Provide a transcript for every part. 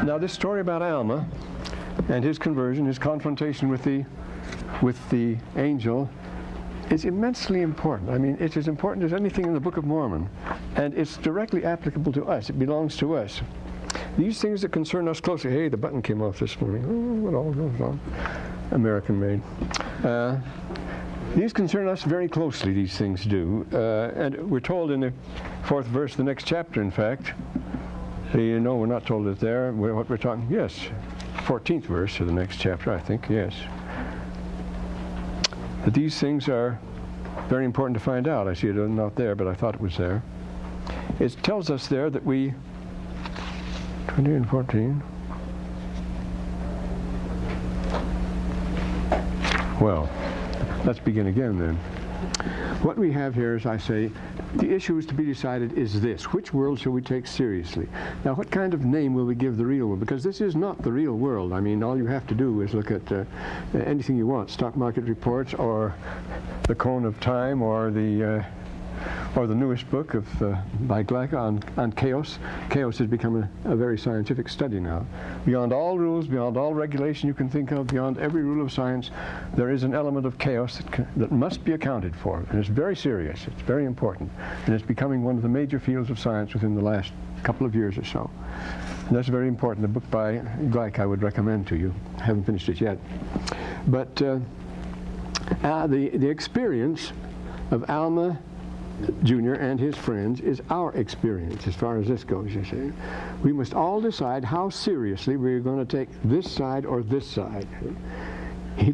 Now, this story about Alma and his conversion, his confrontation with the angel, is immensely important. I mean, it's as important as anything in the Book of Mormon, and it's directly applicable to us. It belongs to us. These things that concern us closely. Hey, the button came off this morning. Oh, what all goes on? American made. These concern us very closely, these things do. And we're told in the 4th verse of the next chapter, in fact. You know, we're not told it there. What we're talking, yes, 14th verse of the next chapter, I think, yes. That these things are very important to find out. I see it not there, but I thought it was there. It tells us there that we, 20 and 14. Well, let's begin again then. What we have here, as I say, the issue is to be decided is this: which world shall we take seriously? Now, what kind of name will we give the real world? Because this is not the real world. I mean, all you have to do is look at anything you want, stock market reports, or the Cone of Time, or the newest book of by Gleick on chaos. Chaos has become a very scientific study now. Beyond all rules, beyond all regulation you can think of, beyond every rule of science, there is an element of chaos that must be accounted for. And it's very serious. It's very important. And it's becoming one of the major fields of science within the last couple of years or so. And that's very important. The book by Gleick I would recommend to you. I haven't finished it yet. But the experience of Alma Jr. and his friends is our experience as far as this goes, you see. We must all decide how seriously we're going to take this side or this side. He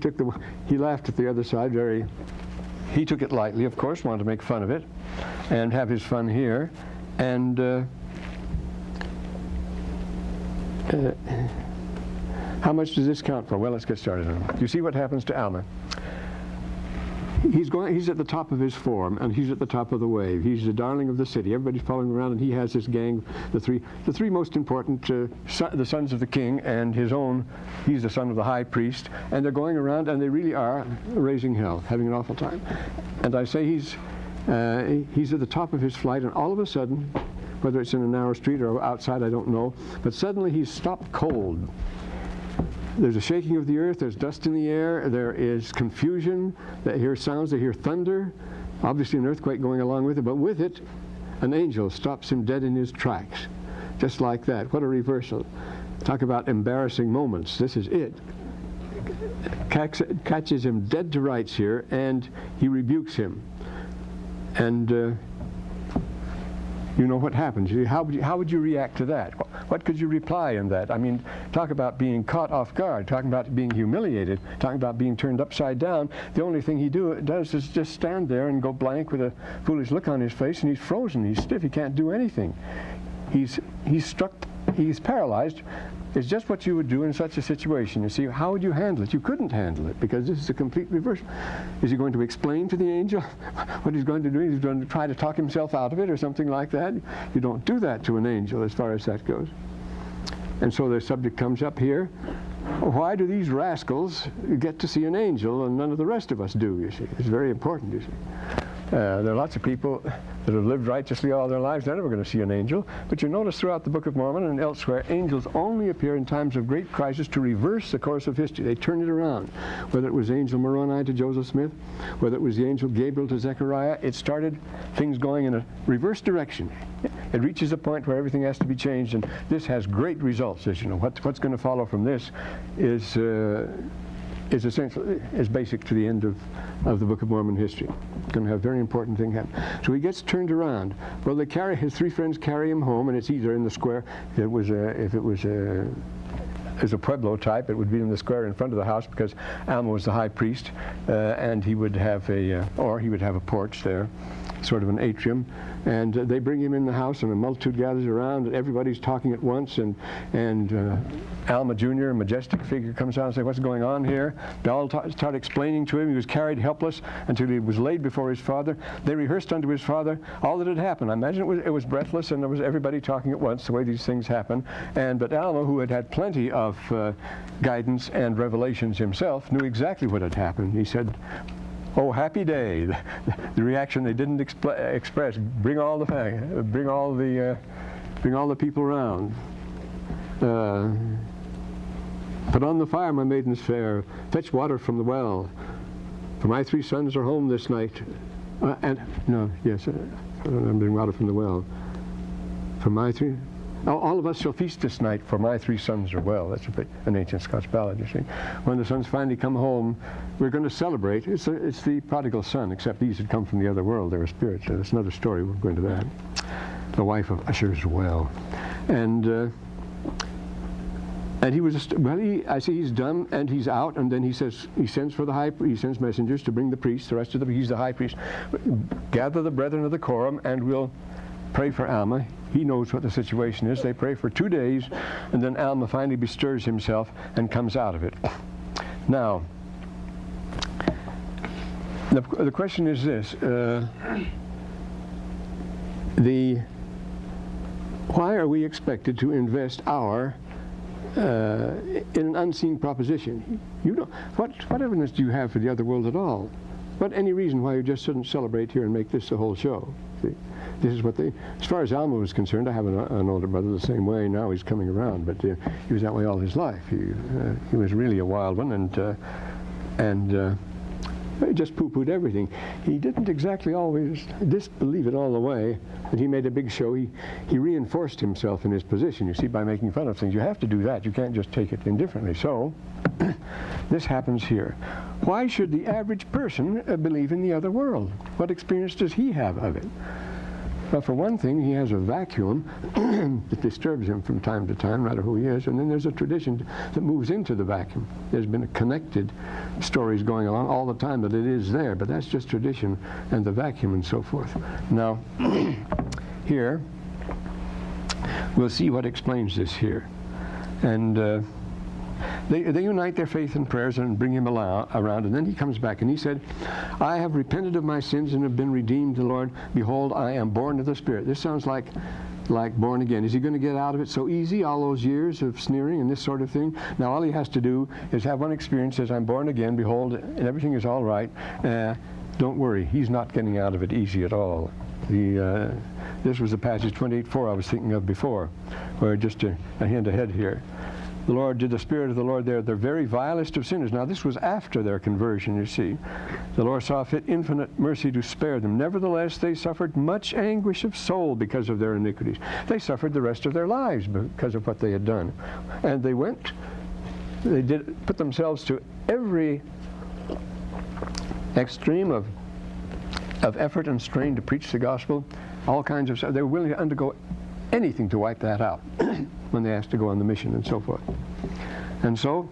laughed at the other side he took it lightly, of course, wanted to make fun of it and have his fun here. And how much does this count for? Well, let's get started on it. You see what happens to Alma. He's at the top of his form, and he's at the top of the wave. He's the darling of the city. Everybody's following around, and he has this gang, the three most important, the sons of the king, and his own. He's the son of the high priest, and they're going around, and they really are raising hell, having an awful time. And I say he's at the top of his flight, and all of a sudden, whether it's in a narrow street or outside, I don't know, but suddenly he's stopped cold. There's a shaking of the earth, there's dust in the air, there is confusion, they hear sounds, they hear thunder, obviously an earthquake going along with it, but with it, an angel stops him dead in his tracks. Just like that. What a reversal. Talk about embarrassing moments. This is it. Catches him dead to rights here, and he rebukes him. And you know what happens. How would you react to that? What could you reply in that? I mean, talk about being caught off guard, talking about being humiliated, talking about being turned upside down. The only thing he does is just stand there and go blank with a foolish look on his face, and he's frozen, he's stiff, he can't do anything. He's struck, he's paralyzed. It's just what you would do in such a situation. You see, how would you handle it? You couldn't handle it, because this is a complete reversal. Is he going to explain to the angel what he's going to do? He's going to try to talk himself out of it or something like that? You don't do that to an angel as far as that goes. And so the subject comes up here. Why do these rascals get to see an angel and none of the rest of us do, you see? It's very important, you see. There are lots of people that have lived righteously all their lives. They're never going to see an angel. But you notice throughout the Book of Mormon and elsewhere, angels only appear in times of great crisis to reverse the course of history. They turn it around. Whether it was angel Moroni to Joseph Smith, whether it was the angel Gabriel to Zechariah, it started things going in a reverse direction. It reaches a point where everything has to be changed, and this has great results. As you know, what's going to follow from this is essential, is basic to the end of the Book of Mormon history. It's going to have a very important thing happen. So he gets turned around. Well, his three friends carry him home, and it's either in the square. If it was a Pueblo type, it would be in the square in front of the house, because Alma was the high priest, and he would have a porch there, sort of an atrium. And they bring him in the house, and a multitude gathers around, and everybody's talking at once, and Alma Jr., a majestic figure, comes out and says, "What's going on here?" They all start explaining to him. He was carried helpless until he was laid before his father. They rehearsed unto his father all that had happened. I imagine it was breathless, and there was everybody talking at once, the way these things happen. But Alma, who had plenty of guidance and revelations himself, knew exactly what had happened. He said, "Oh, happy day!" The reaction they didn't express. Bring all the people around. Put on the fire, my maidens fair. Fetch water from the well. For my 3 sons are home this night. I'm doing water from the well. For my 3... all of us shall feast this night, for my 3 sons are well. That's an ancient Scotch ballad, you see. When the sons finally come home, we're going to celebrate. It's the prodigal son, except these had come from the other world. They were spirits. That's another story. We'll go into that. The wife of Usher's well. And he was just, I see he's done, and he's out, and then he says, he sends messengers to bring the priests, he's the high priest. Gather the brethren of the quorum, and we'll pray for Alma. He knows what the situation is. They pray for 2 days, and then Alma finally bestirs himself and comes out of it. Now, the question is this. Why are we expected to invest in an unseen proposition? What evidence do you have for the other world at all? Any reason why you just shouldn't celebrate here and make this the whole show? See? This is what as far as Alma was concerned, I have an older brother the same way. Now he's coming around, but he was that way all his life. He was really a wild one, and he just poo-pooed everything. He didn't exactly always disbelieve it all the way, but he made a big show. He reinforced himself in his position, you see, by making fun of things. You have to do that. You can't just take it indifferently. So, this happens here. Why should the average person believe in the other world? What experience does he have of it? Well, for one thing, he has a vacuum that disturbs him from time to time, no matter who he is, and then there's a tradition that moves into the vacuum. There's been connected stories going along all the time that it is there, but that's just tradition and the vacuum and so forth. Now, here, we'll see what explains this here. And they unite their faith and prayers and bring him around, and then he comes back and he said, I have repented of my sins and have been redeemed to the Lord. Behold, I am born of the Spirit. This sounds like born again. Is he going to get out of it so easy, all those years of sneering and this sort of thing? Now all he has to do is have one experience, says, I'm born again, behold, and everything is all right. Don't worry, he's not getting out of it easy at all. This was the passage 28:4 I was thinking of before, where just a hint ahead here. The Lord did the Spirit of the Lord there, the very vilest of sinners. Now this was after their conversion, you see. The Lord saw fit infinite mercy to spare them. Nevertheless, they suffered much anguish of soul because of their iniquities. They suffered the rest of their lives because of what they had done. And they put themselves to every extreme of effort and strain to preach the gospel, all kinds of stuff. They were willing to undergo anything to wipe that out when they asked to go on the mission and so forth. And so,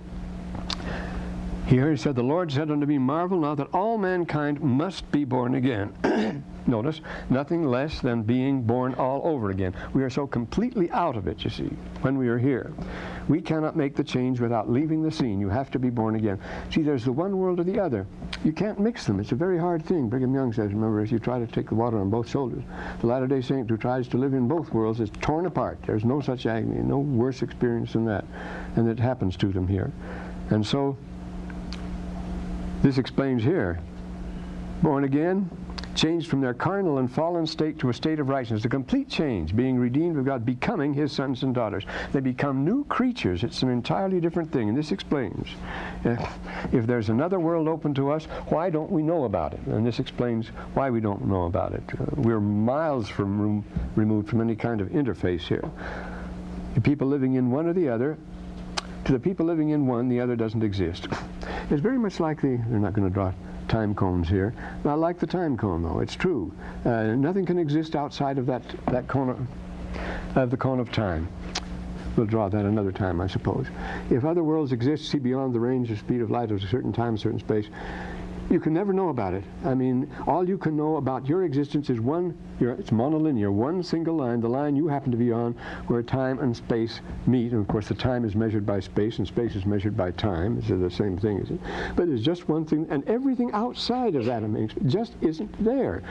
here he said, the Lord said unto me, marvel not that all mankind must be born again. Notice, nothing less than being born all over again. We are so completely out of it, you see, when we are here. We cannot make the change without leaving the scene. You have to be born again. See, there's the one world or the other. You can't mix them. It's a very hard thing. Brigham Young says, remember, as you try to take the water on both shoulders, the Latter-day Saint who tries to live in both worlds is torn apart. There's no such agony, no worse experience than that. And it happens to them here. And so, this explains here. Born again, changed from their carnal and fallen state to a state of righteousness, a complete change, being redeemed of God, becoming his sons and daughters. They become new creatures. It's an entirely different thing, and this explains. If there's another world open to us, why don't we know about it? And this explains why we don't know about it. We're miles removed from any kind of interface here. The people living in one or the other, to the people living in one, the other doesn't exist. It's very much like they're not going to draw time cones here. I like the time cone, though. It's true. Nothing can exist outside of that cone of the cone of time. We'll draw that another time, I suppose. If other worlds exist, see beyond the range of speed of light of a certain time, a certain space, you can never know about it. I mean, all you can know about your existence is it's monolinear, one single line, the line you happen to be on, where time and space meet. And of course, the time is measured by space, and space is measured by time. It's the same thing, isn't it? But there's just one thing, and everything outside of that just isn't there.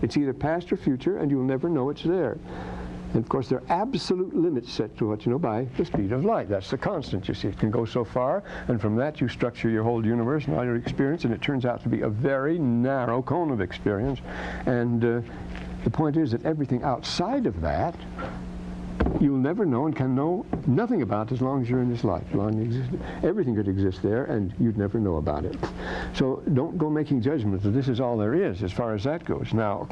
It's either past or future, and you'll never know it's there. And of course, there are absolute limits set to what you know by the speed of light. That's the constant, you see. It can go so far, and from that you structure your whole universe and all your experience, and it turns out to be a very narrow cone of experience. And the point is that everything outside of that you'll never know and can know nothing about as long as you're in this life. As long as you exist, everything could exist there, and you'd never know about it. So don't go making judgments that this is all there is as far as that goes. Now,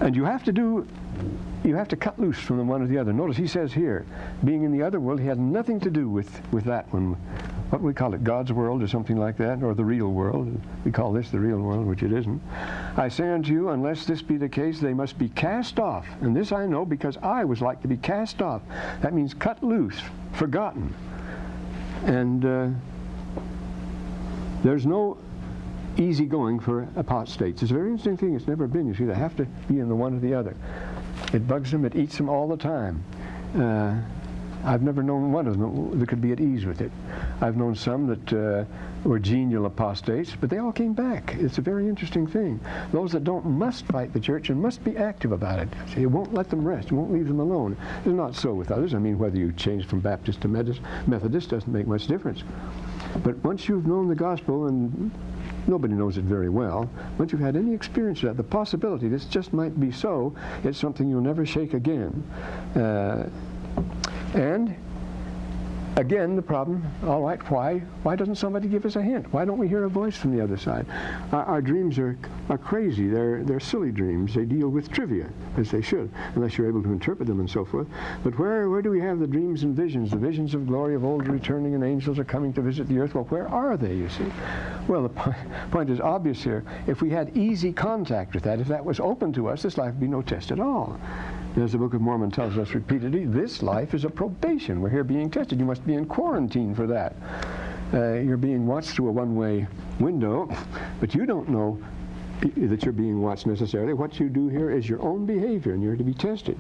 and you have to cut loose from the one or the other. Notice he says here, being in the other world, he had nothing to do with that one. What we call it, God's world or something like that, or the real world. We call this the real world, which it isn't. I say unto you, unless this be the case, they must be cast off. And this I know because I was like to be cast off. That means cut loose, forgotten. And there's no easy going for apostates. It's a very interesting thing. It's never been. You see, they have to be in the one or the other. It bugs them. It eats them all the time. I've never known one of them that could be at ease with it. I've known some that were genial apostates, but they all came back. It's a very interesting thing. Those that don't must fight the church and must be active about it. See, it won't let them rest. It won't leave them alone. It's not so with others. I mean, whether you change from Baptist to Methodist doesn't make much difference. But once you've known the gospel, and nobody knows it very well, once you've had any experience of that, the possibility this just might be so, it's something you'll never shake again. And again, the problem, all right, why doesn't somebody give us a hint? Why don't we hear a voice from the other side? Our dreams are crazy. They're silly dreams. They deal with trivia, as they should, unless you're able to interpret them and so forth. But where do we have the dreams and visions? The visions of glory of old returning and angels are coming to visit the earth. Well, where are they, you see? Well, the point is obvious here. If we had easy contact with that, if that was open to us, this life would be no test at all. As the Book of Mormon tells us repeatedly, this life is a probation. We're here being tested. You must be in quarantine for that. You're being watched through a one-way window, but you don't know that you're being watched necessarily. What you do here is your own behavior, and you're to be tested.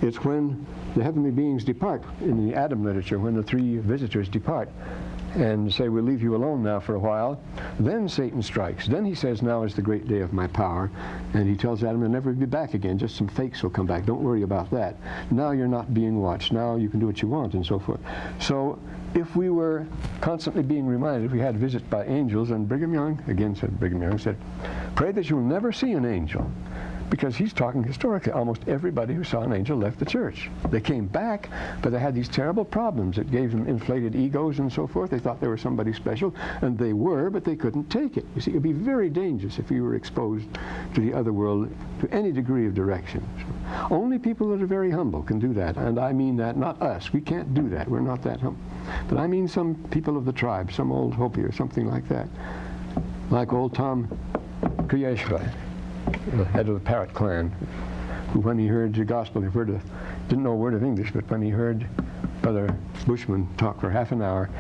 It's when the heavenly beings depart, in the Adam literature, when the three visitors depart and say, we'll leave you alone now for a while, then Satan strikes. Then he says, now is the great day of my power. And he tells Adam he'll never be back again. Just some fakes will come back. Don't worry about that. Now you're not being watched. Now you can do what you want and so forth. So if we were constantly being reminded, if we had visits by angels, and Brigham Young, again said Brigham Young, said, pray that you'll never see an angel. Because he's talking historically. Almost everybody who saw an angel left the church. They came back, but they had these terrible problems. It gave them inflated egos and so forth. They thought they were somebody special, and they were, but they couldn't take it. You see, it would be very dangerous if you were exposed to the other world to any degree of direction. So only people that are very humble can do that, and I mean that, not us. We can't do that. We're not that humble. But I mean some people of the tribe, some old Hopi or something like that, like old Tom Kuyeshka, the head of the Parrot clan, who when he heard the gospel, didn't know a word of English, but when he heard Brother Bushman talk for half an hour,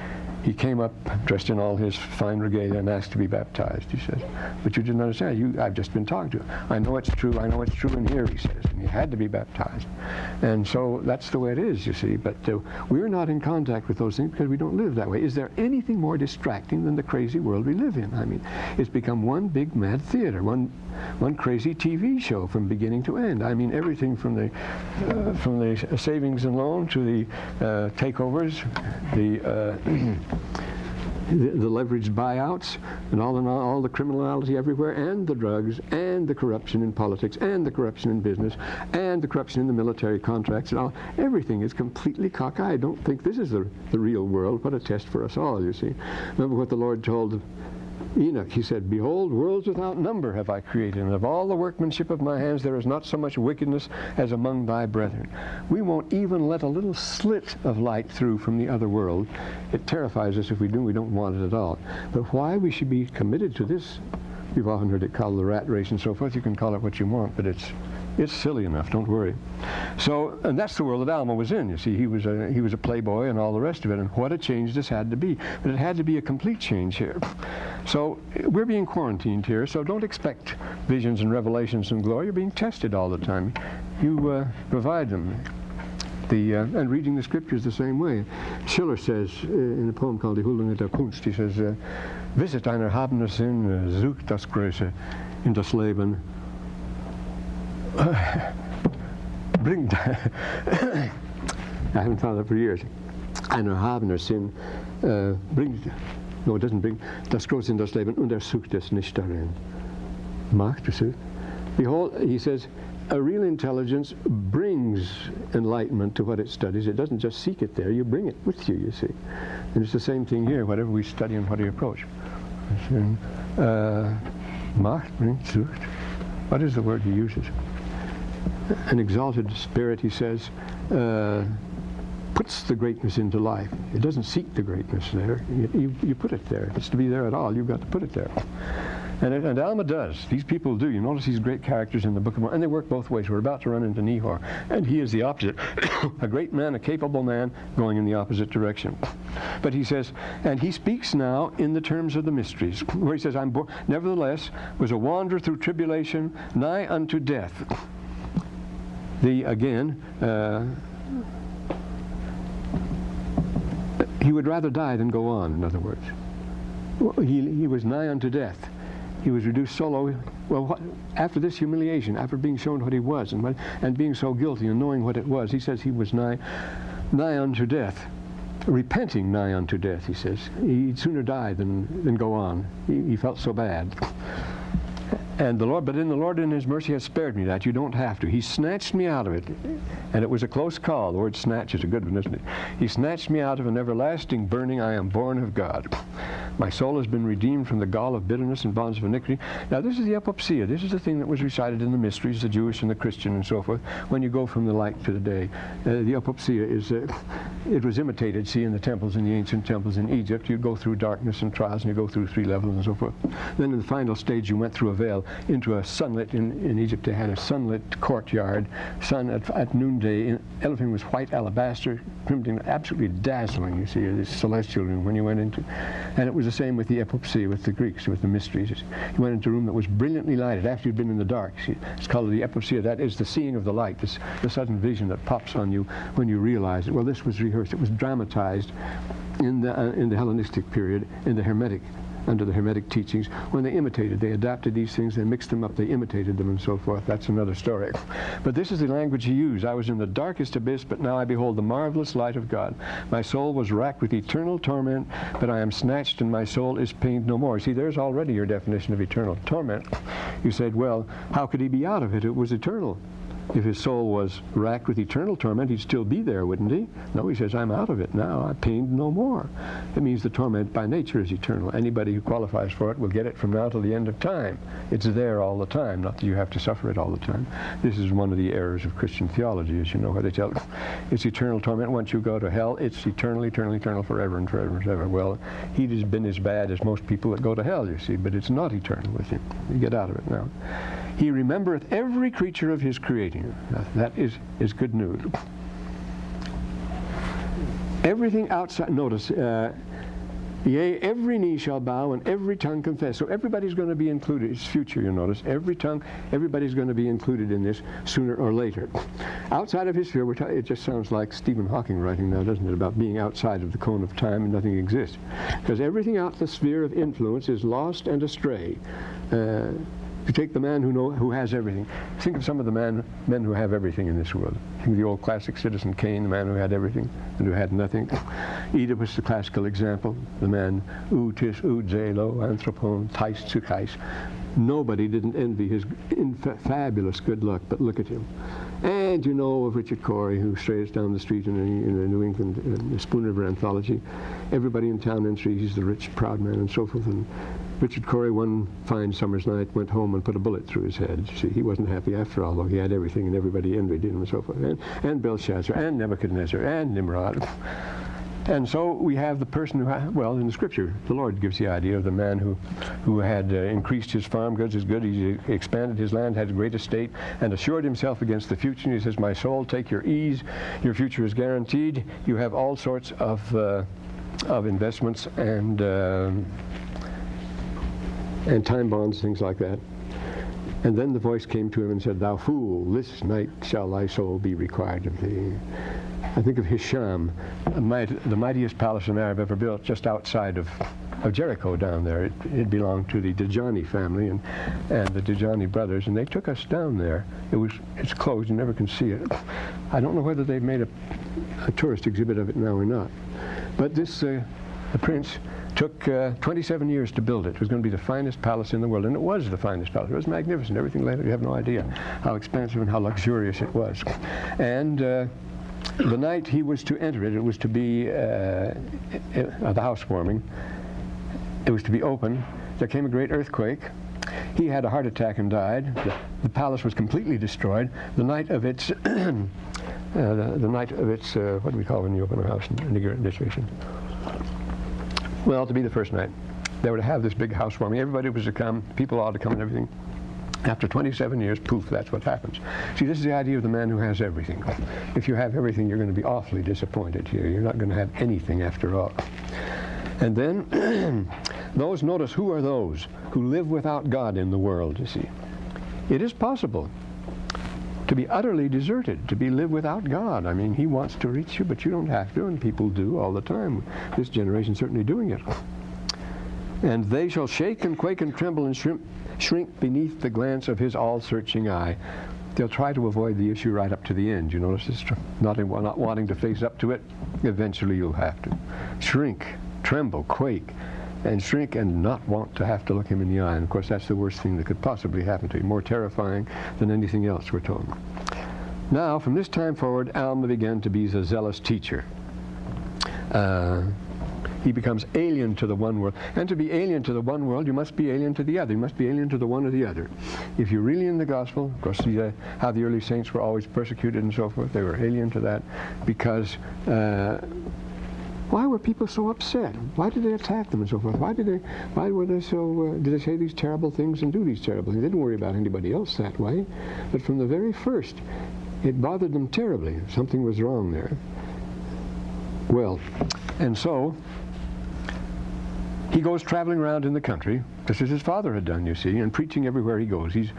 he came up dressed in all his fine regalia and asked to be baptized. He says, but you didn't understand. I've just been talking to him. I know it's true in here, he says. And he had to be baptized. And so that's the way it is, you see. But we're not in contact with those things because we don't live that way. Is there anything more distracting than the crazy world we live in? I mean, it's become one big mad theater, one crazy TV show from beginning to end. I mean, everything from the savings and loan to the takeovers, the leveraged buyouts, and all the criminality everywhere, and the drugs, and the corruption in politics, and the corruption in business, and the corruption in the military contracts, and all. Everything is completely cockeyed. I don't think this is the real world. What a test for us all, you see. Remember what the Lord told Enoch. He said, behold, worlds without number have I created, and of all the workmanship of my hands there is not so much wickedness as among thy brethren. We won't even let a little slit of light through from the other world. It terrifies us if we do. We don't want it at all. But why we should be committed to this, you've often heard it called the rat race and so forth. You can call it what you want, but it's silly enough, don't worry. So, and that's the world that Alma was in. You see, he was a playboy and all the rest of it, and what a change this had to be. But it had to be a complete change here. So we're being quarantined here, so don't expect visions and revelations and glory. You're being tested all the time. You provide them. And reading the scriptures the same way. Schiller says in a poem called Die Huldigung der Kunst, he says, Visit dein erhabener Sinn, such das Größe in das Leben. Bring, I haven't found that for years. Ein erhabener Sinn bringt, no, it doesn't bring, das Große in das Leben und sucht es nicht darin. Macht es. Behold, he says, a real intelligence brings enlightenment to what it studies. It doesn't just seek it there. You bring it with you, you see. And it's the same thing here, whatever we study and what we approach. Macht bringt Zucht. What is the word he uses? An exalted spirit, he says, puts the greatness into life. It doesn't seek the greatness there. You put it there. If it's to be there at all, you've got to put it there. And Alma does. These people do. You notice these great characters in the Book of Mormon, and they work both ways. We're about to run into Nehor, and he is the opposite. A great man, a capable man, going in the opposite direction. But he says, and he speaks now in the terms of the mysteries, where he says, nevertheless, was a wanderer through tribulation, nigh unto death. He would rather die than go on, in other words. He was nigh unto death. He was reduced so low. Well, after this humiliation, after being shown what he was and being so guilty and knowing what it was, he says he was nigh unto death. Repenting nigh unto death, he says. He'd sooner die than go on. He felt so bad. And the Lord, but in the Lord in his mercy has spared me that. You don't have to. He snatched me out of it. And it was a close call. The word snatch is a good one, isn't it? He snatched me out of an everlasting burning. I am born of God. My soul has been redeemed from the gall of bitterness and bonds of iniquity. Now this is the epopsia. This is the thing that was recited in the mysteries, the Jewish and the Christian and so forth, when you go from the light to the day. The epopsia is, it was imitated, see, in the temples, in the ancient temples in Egypt. You'd go through darkness and trials, and you go through 3 levels and so forth. Then in the final stage, you went through a veil into a sunlit, in Egypt they had a sunlit courtyard, sun at noonday. Everything was white alabaster, absolutely dazzling, you see, this celestial room when you went into. And it was the same with the epopsia, with the Greeks, with the mysteries. You went into a room that was brilliantly lighted after you'd been in the dark. See, it's called the epopsia. That is the seeing of the light, the sudden vision that pops on you when you realize it. Well, this was rehearsed. It was dramatized in the Hellenistic period, in the Hermetic, under the Hermetic teachings, when they imitated. They adapted these things, they mixed them up, they imitated them and so forth. That's another story. But this is the language he used. I was in the darkest abyss, but now I behold the marvelous light of God. My soul was racked with eternal torment, but I am snatched and my soul is pained no more. See, there's already your definition of eternal torment. You said, well, how could he be out of it? It was eternal. If his soul was racked with eternal torment, he'd still be there, wouldn't he? No, he says, I'm out of it now. I'm pained no more. It means the torment by nature is eternal. Anybody who qualifies for it will get it from now till the end of time. It's there all the time, not that you have to suffer it all the time. This is one of the errors of Christian theology, as you know, where they tell it's eternal torment. Once you go to hell, it's eternal, eternal, eternal, forever and forever and forever. Well, he has been as bad as most people that go to hell, you see, but it's not eternal with him. You get out of it now. He remembereth every creature of his creating. Now, that is good news. Everything outside, notice, yea, every knee shall bow and every tongue confess. So everybody's going to be included. It's future, you notice. Everybody's going to be included in this sooner or later. Outside of his sphere, it just sounds like Stephen Hawking writing now, doesn't it, about being outside of the cone of time and nothing exists. Because everything out the sphere of influence is lost and astray. You take the man who has everything. Think of some of the men who have everything in this world. Think of the old classic Citizen Kane, the man who had everything and who had nothing. Oedipus, the classical example, the man tis zelo anthropon tais tsukais. Nobody didn't envy his fabulous good luck, but look at him. And you know of Richard Cory, who strays down the street in a New England Spoon River anthology. Everybody in town entries, he's the rich, proud man, and so forth. And Richard Cory, one fine summer's night, went home and put a bullet through his head. See, he wasn't happy after all, though he had everything and everybody envied him and so forth. And Belshazzar, and Nebuchadnezzar, and Nimrod. And so we have the person who, in the Scripture, the Lord gives the idea of the man who had increased his farm goods, his good, he expanded his land, had a great estate, and assured himself against the future. And he says, my soul, take your ease. Your future is guaranteed. You have all sorts of investments and time bonds, things like that. And then the voice came to him and said, thou fool, this night shall thy soul be required of thee. I think of Hisham, the mightiest palace an Arab ever built, just outside of Jericho down there. It belonged to the Dajani family and the Dajani brothers, and they took us down there. It's closed, you never can see it. I don't know whether they've made a tourist exhibit of it now or not. But this The prince took 27 years to build it. It was going to be the finest palace in the world, and it was the finest palace. It was magnificent. Everything later, you have no idea how expensive and how luxurious it was. And the night he was to enter it, it was to be the housewarming. It was to be open. There came a great earthquake. He had a heart attack and died. The palace was completely destroyed. The night of its, what do we call when you open a house in initiation? Well, to be the first night. They were to have this big housewarming. Everybody was to come, people ought to come and everything. After 27 years, poof, that's what happens. See, this is the idea of the man who has everything. If you have everything, you're going to be awfully disappointed here. You're not going to have anything after all. And then, notice, who are those who live without God in the world, you see? It is possible to be utterly deserted, to live without God. I mean, he wants to reach you, but you don't have to, and people do all the time. This generation's certainly doing it. And they shall shake and quake and tremble and shrink beneath the glance of his all-searching eye. They'll try to avoid the issue right up to the end. You notice this? Not wanting to face up to it. Eventually you'll have to. Shrink, tremble, quake, and shrink and not want to have to look him in the eye. And of course that's the worst thing that could possibly happen to you. More terrifying than anything else, we're told. Now, from this time forward, Alma began to be a zealous teacher. He becomes alien to the one world. And to be alien to the one world, you must be alien to the other. You must be alien to the one or the other. If you're really in the gospel, of course, see how the early saints were always persecuted and so forth. They were alien to that because why were people so upset? Why did they attack them and so forth? Why were they so, did they say these terrible things and do these terrible things? They didn't worry about anybody else that way. But from the very first, it bothered them terribly. Something was wrong there. Well, and so he goes traveling around in the country, just as his father had done, you see, and preaching everywhere he goes. He's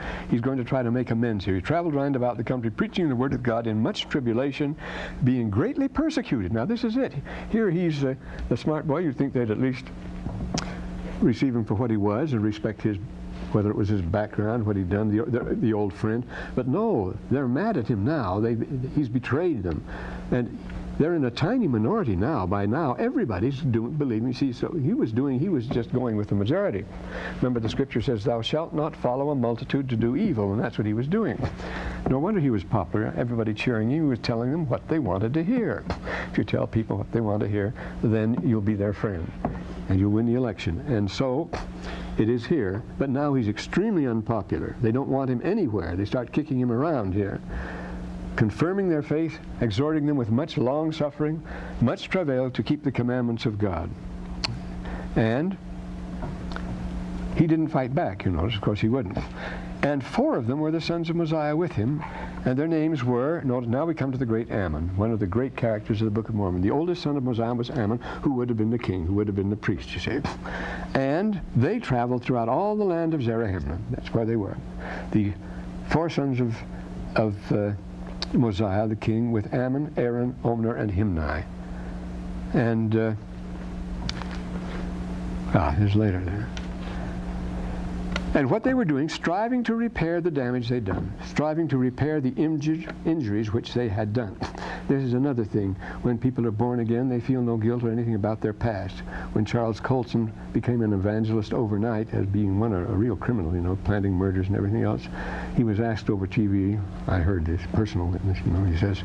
going to try to make amends here. He traveled around about the country, preaching the word of God in much tribulation, being greatly persecuted. Now this is it. Here he's the smart boy. You'd think they'd at least receive him for what he was and respect his, whether it was his background, what he'd done, the old friend. But no, they're mad at him now. He's betrayed them. And they're in a tiny minority now. By now, everybody's believing. See, so he was just going with the majority. Remember, the scripture says, "Thou shalt not follow a multitude to do evil," and that's what he was doing. No wonder he was popular. Everybody cheering him. He was telling them what they wanted to hear. If you tell people what they want to hear, then you'll be their friend, and you'll win the election. And so, it is here. But now he's extremely unpopular. They don't want him anywhere. They start kicking him around here. Confirming their faith, exhorting them with much long-suffering, much travail to keep the commandments of God. And he didn't fight back, you notice. Of course he wouldn't. And 4 of them were the sons of Mosiah with him, and their names were, notice, now we come to the great Ammon, one of the great characters of the Book of Mormon. The oldest son of Mosiah was Ammon, who would have been the king, who would have been the priest, you see. And they traveled throughout all the land of Zarahemla. That's where they were. The 4 sons of Mosiah, the king, with Ammon, Aaron, Omner, and Himni. And, here's later there. And what they were doing, striving to repair the damage they'd done, striving to repair the injuries which they had done. This is another thing. When people are born again, they feel no guilt or anything about their past. When Charles Colson became an evangelist overnight, as being a real criminal, you know, planning murders and everything else, he was asked over TV, I heard this, personal witness, you know, he says,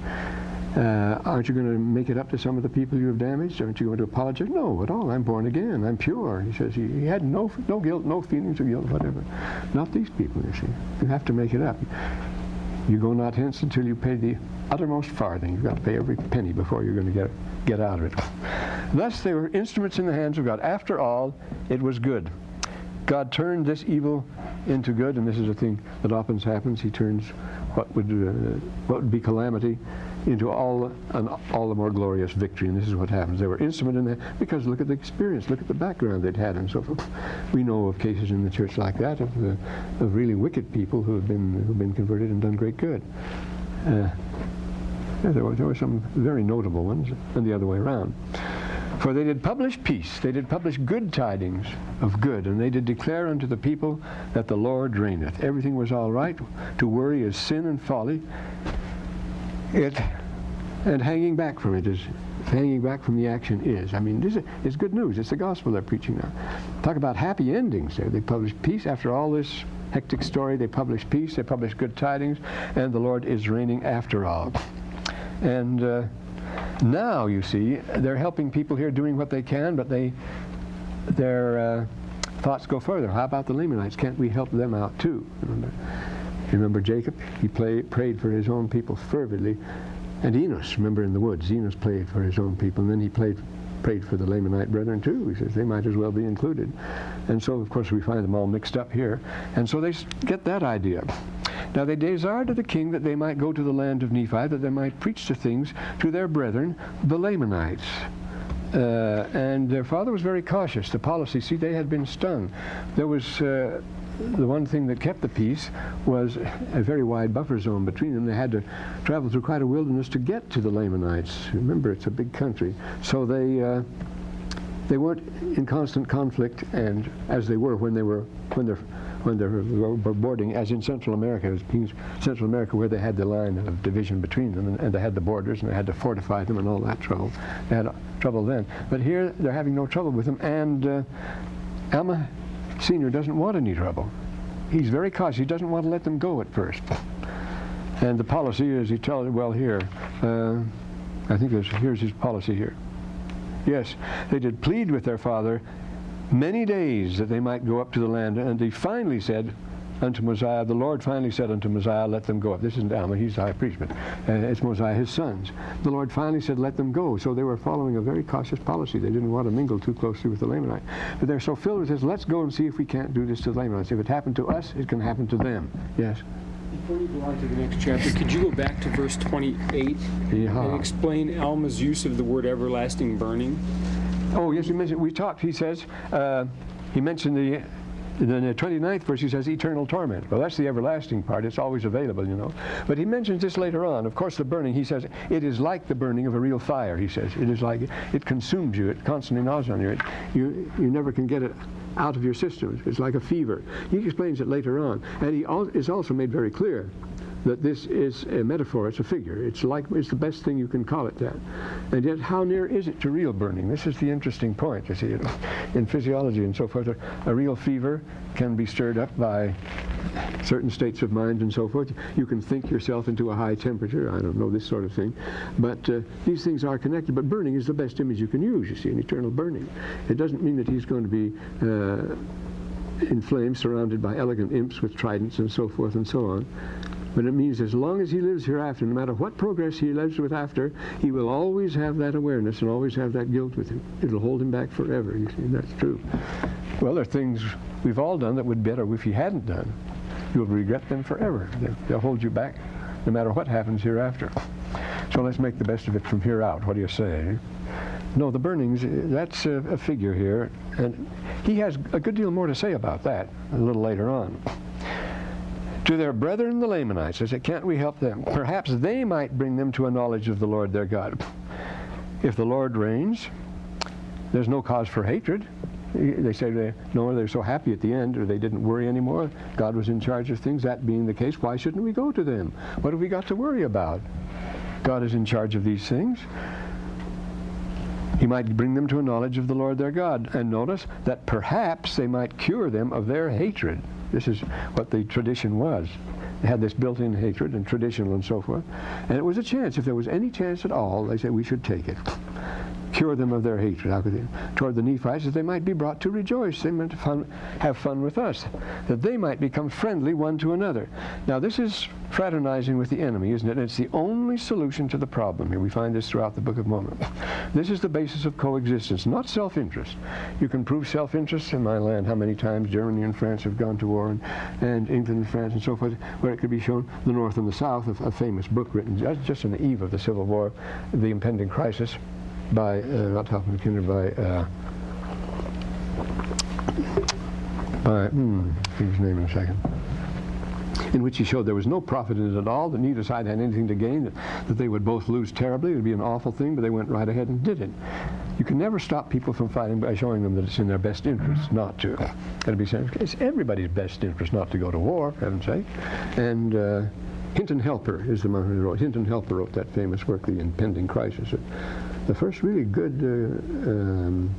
aren't you going to make it up to some of the people you have damaged? Aren't you going to apologize? No, at all. I'm born again. I'm pure. He says he had no guilt, no feelings of guilt, whatever. Not these people, you see. You have to make it up. You go not hence until you pay the uttermost farthing. You've got to pay every penny before you're going to get out of it. Thus they were instruments in the hands of God. After all, it was good. God turned this evil into good, and this is a thing that often happens. He turns what would be calamity into all the more glorious victory, and this is what happens. They were instrument in that, because look at the experience, look at the background they'd had and so forth. We know of cases in the church like that of really wicked people who've been converted and done great good. There were some very notable ones, and the other way around. For they did publish peace, they did publish good tidings of good, and they did declare unto the people that the Lord reigneth. Everything was all right. To worry is sin and folly. And hanging back from the action is. I mean, this is good news. It's the gospel they're preaching now. Talk about happy endings there. They publish peace after all this hectic story. They publish peace. They publish good tidings. And the Lord is reigning after all. And now, you see, they're helping people here doing what they can, but their thoughts go further. How about the Lamanites? Can't we help them out too? Remember Jacob? He prayed for his own people fervently. And Enos, remember in the woods, Enos prayed for his own people, and then he prayed for the Lamanite brethren too. He says they might as well be included. And so, of course, we find them all mixed up here. And so they get that idea. Now they desired of the king that they might go to the land of Nephi, that they might preach the things to their brethren, the Lamanites. And their father was very cautious. The policy, see, they had been stung. There was the one thing that kept the peace was a very wide buffer zone between them. They had to travel through quite a wilderness to get to the Lamanites. Remember, it's a big country. So they weren't in constant conflict, and as they were when they were boarding, as in Central America. It was Central America where they had the line of division between them, and they had the borders, and they had to fortify them and all that trouble. They had trouble then. But here, they're having no trouble with them, and Alma Sr. doesn't want any trouble. He's very cautious. He doesn't want to let them go at first. And the policy is, he tells, well, here, I think here's his policy here. Yes, they did plead with their father many days that they might go up to the land, and he finally said unto Mosiah, the Lord finally said unto Mosiah, let them go up. This isn't Alma, he's the high priest, but it's Mosiah, his sons. The Lord finally said, let them go. So they were following a very cautious policy. They didn't want to mingle too closely with the Lamanite. But they're so filled with this, let's go and see if we can't do this to the Lamanites. If it happened to us, it can happen to them. Yes? Before you go on to the next chapter, could you go back to verse 28 and explain Alma's use of the word everlasting burning? Oh, yes, he says, he mentioned in the 29th verse, he says eternal torment. Well, that's the everlasting part. It's always available, you know. But he mentions this later on. Of course, the burning, he says, it is like the burning of a real fire, he says. It is like, it consumes you. It constantly gnaws on you. You never can get it out of your system. It's like a fever. He explains it later on. And he is also made very clear that this is a metaphor, it's a figure. It's the best thing you can call it that. And yet, how near is it to real burning? This is the interesting point, you see. In physiology and so forth, a real fever can be stirred up by certain states of mind and so forth. You can think yourself into a high temperature, I don't know, this sort of thing. But these things are connected. But burning is the best image you can use, you see, an eternal burning. It doesn't mean that he's going to be in flames, surrounded by elegant imps with tridents and so forth and so on. But it means as long as he lives hereafter, no matter what progress he lives with after, he will always have that awareness and always have that guilt with him. It'll hold him back forever, you see, that's true. Well, there are things we've all done that would be better if you hadn't done. You'll regret them forever. They'll hold you back no matter what happens hereafter. So let's make the best of it from here out. What do you say? No, the burnings, that's a figure here. And he has a good deal more to say about that a little later on. To their brethren the Lamanites, I said, can't we help them? Perhaps they might bring them to a knowledge of the Lord their God. If the Lord reigns, there's no cause for hatred. They say they're so happy at the end, or they didn't worry anymore. God was in charge of things. That being the case, why shouldn't we go to them? What have we got to worry about? God is in charge of these things. He might bring them to a knowledge of the Lord their God. And notice that perhaps they might cure them of their hatred. This is what the tradition was. They had this built-in hatred and traditional and so forth. And it was a chance. If there was any chance at all, they said we should take it. Cure them of their hatred. How could they? Toward the Nephites, that they might be brought to rejoice. They might have fun with us. That they might become friendly one to another. Now, this is fraternizing with the enemy, isn't it? It's the only solution to the problem here. We find this throughout the Book of Mormon. This is the basis of coexistence, not self-interest. You can prove self-interest in my land. How many times Germany and France have gone to war, and England and France and so forth, where it could be shown the North and the South, a famous book written just on the eve of the Civil War, The Impending Crisis, by, not Halpin McKenzie, I'll think his name in a second, in which he showed there was no profit in it at all, that neither side had anything to gain, that they would both lose terribly. It would be an awful thing, but they went right ahead and did it. You can never stop people from fighting by showing them that it's in their best interest not to. That'd be saying, it's everybody's best interest not to go to war, for heaven's sake. And Hinton Helper is the man who wrote. Hinton Helper wrote that famous work, The Impending Crisis. The first really good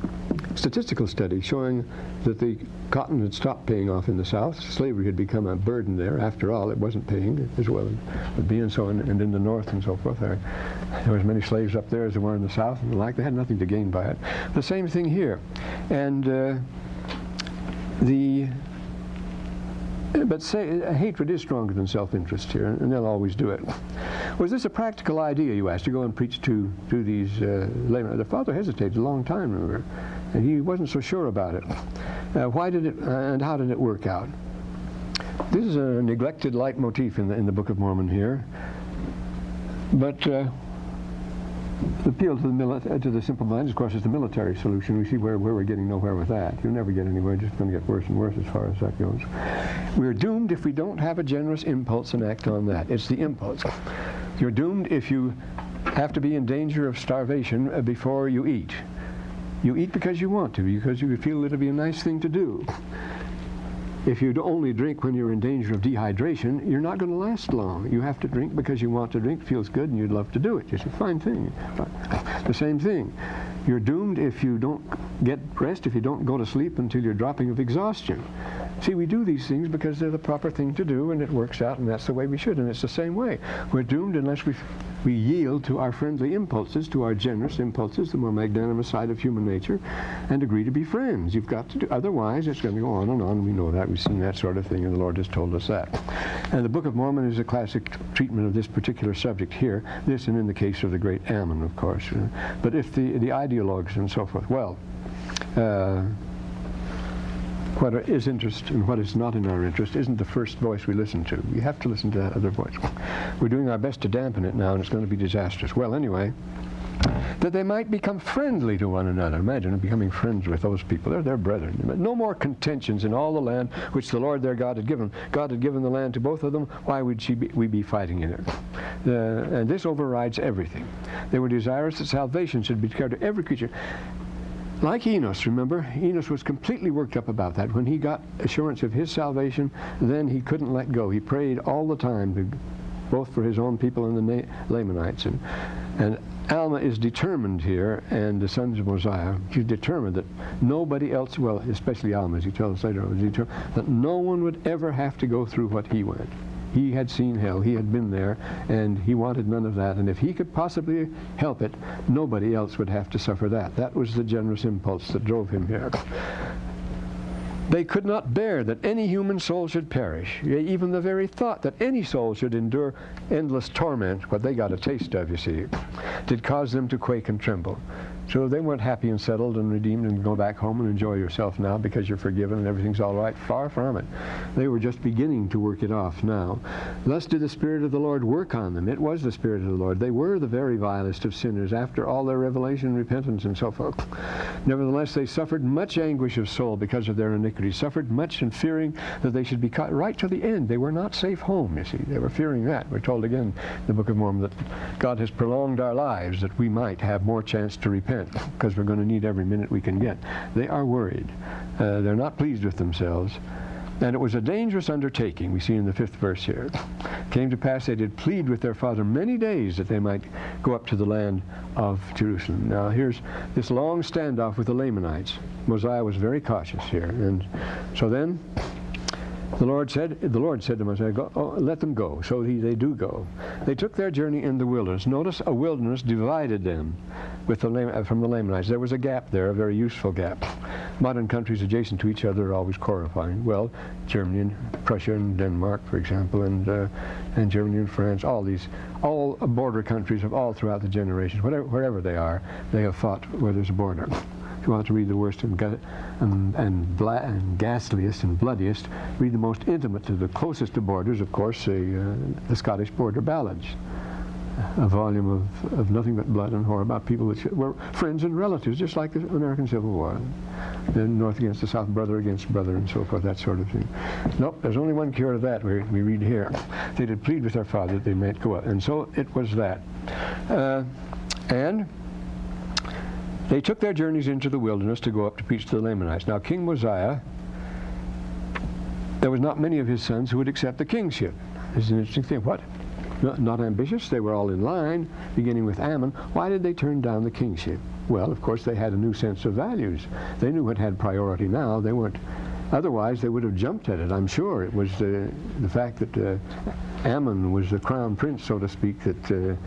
statistical study showing that the cotton had stopped paying off in the South. Slavery had become a burden there. After all, it wasn't paying as well as being so, and in the North and so forth. There were as many slaves up there as there were in the South, and the like. They had nothing to gain by it. The same thing here. And but hatred is stronger than self-interest here, and they'll always do it. Was this a practical idea, you asked, to go and preach to these laymen? The father hesitated a long time, remember, and he wasn't so sure about it. Why did it, and how did it work out? This is a neglected leitmotif in the Book of Mormon here, but the appeal to the simple mind, of course, is the military solution. We see where we're getting nowhere with that. You'll never get anywhere. It's just going to get worse and worse as far as that goes. We're doomed if we don't have a generous impulse and act on that. It's the impulse. You're doomed if you have to be in danger of starvation before you eat. You eat because you want to, because you feel it'll be a nice thing to do. If you only drink when you're in danger of dehydration, you're not going to last long. You have to drink because you want to drink, feels good, and you'd love to do it. It's a fine thing. The same thing. You're doomed if you don't get rest, if you don't go to sleep until you're dropping of exhaustion. See, we do these things because they're the proper thing to do, and it works out, and that's the way we should. And it's the same way. We're doomed unless we yield to our friendly impulses, to our generous impulses, the more magnanimous side of human nature, and agree to be friends. You've got to do. Otherwise, it's going to go on and on. We know that. We've seen that sort of thing, and the Lord has told us that. And the Book of Mormon is a classic treatment of this particular subject here. This, and in the case of the great Ammon, of course. But if the ideologues and so forth, well, what is interest and what is not in our interest isn't the first voice we listen to. We have to listen to that other voice. We're doing our best to dampen it now, and it's going to be disastrous. Well, anyway, that they might become friendly to one another. Imagine becoming friends with those people. They're their brethren. But no more contentions in all the land which the Lord their God had given. God had given the land to both of them. Why would we be fighting in it? And this overrides everything. They were desirous that salvation should be declared to every creature. Like Enos, remember? Enos was completely worked up about that. When he got assurance of his salvation, then he couldn't let go. He prayed all the time, both for his own people and the Lamanites. And Alma is determined here, and the sons of Mosiah, she's determined that nobody else, well, especially Alma, as he tells us later, was determined that no one would ever have to go through what he went. He had seen hell. He had been there, and he wanted none of that. And if he could possibly help it, nobody else would have to suffer that. That was the generous impulse that drove him here. They could not bear that any human soul should perish. Even the very thought that any soul should endure endless torment, what they got a taste of, you see, did cause them to quake and tremble. So they weren't happy and settled and redeemed and go back home and enjoy yourself now because you're forgiven and everything's all right. Far from it. They were just beginning to work it off now. Thus did the Spirit of the Lord work on them. It was the Spirit of the Lord. They were the very vilest of sinners after all their revelation and repentance and so forth. Nevertheless, they suffered much anguish of soul because of their iniquity, suffered much in fearing that they should be caught right to the end. They were not safe home, you see. They were fearing that. We're told again in the Book of Mormon that God has prolonged our lives that we might have more chance to repent, because we're going to need every minute we can get. They are worried. They're not pleased with themselves. And it was a dangerous undertaking, we see in the 5th verse here. It came to pass they did plead with their father many days that they might go up to the land of Jerusalem. Now here's this long standoff with the Lamanites. Mosiah was very cautious here. And so then the Lord said to Mosiah, let them go. So they do go. They took their journey in the wilderness. Notice a wilderness divided them from the Lamanites. There was a gap there, a very useful gap. Modern countries adjacent to each other are always horrifying. Well, Germany and Prussia and Denmark, for example, and Germany and France, all border countries of all throughout the generations, wherever they are, they have fought where there's a border. If you want to read the worst and ghastliest and bloodiest, read the most intimate to the closest to borders, of course, the Scottish Border Ballads. A volume of nothing but blood and horror about people that were friends and relatives, just like the American Civil War. Then North against the South, brother against brother, and so forth, that sort of thing. Nope, there's only one cure to that, we read here. They did plead with their father that they might go up. And so it was that. And they took their journeys into the wilderness to go up to preach to the Lamanites. Now, King Mosiah, there was not many of his sons who would accept the kingship. It's an interesting thing. What? not ambitious. They were all in line, beginning with Ammon. Why did they turn down the kingship? Well, of course, they had a new sense of values. They knew what had priority now. They weren't. Otherwise, they would have jumped at it, I'm sure. It was the fact that Ammon was the crown prince, so to speak, that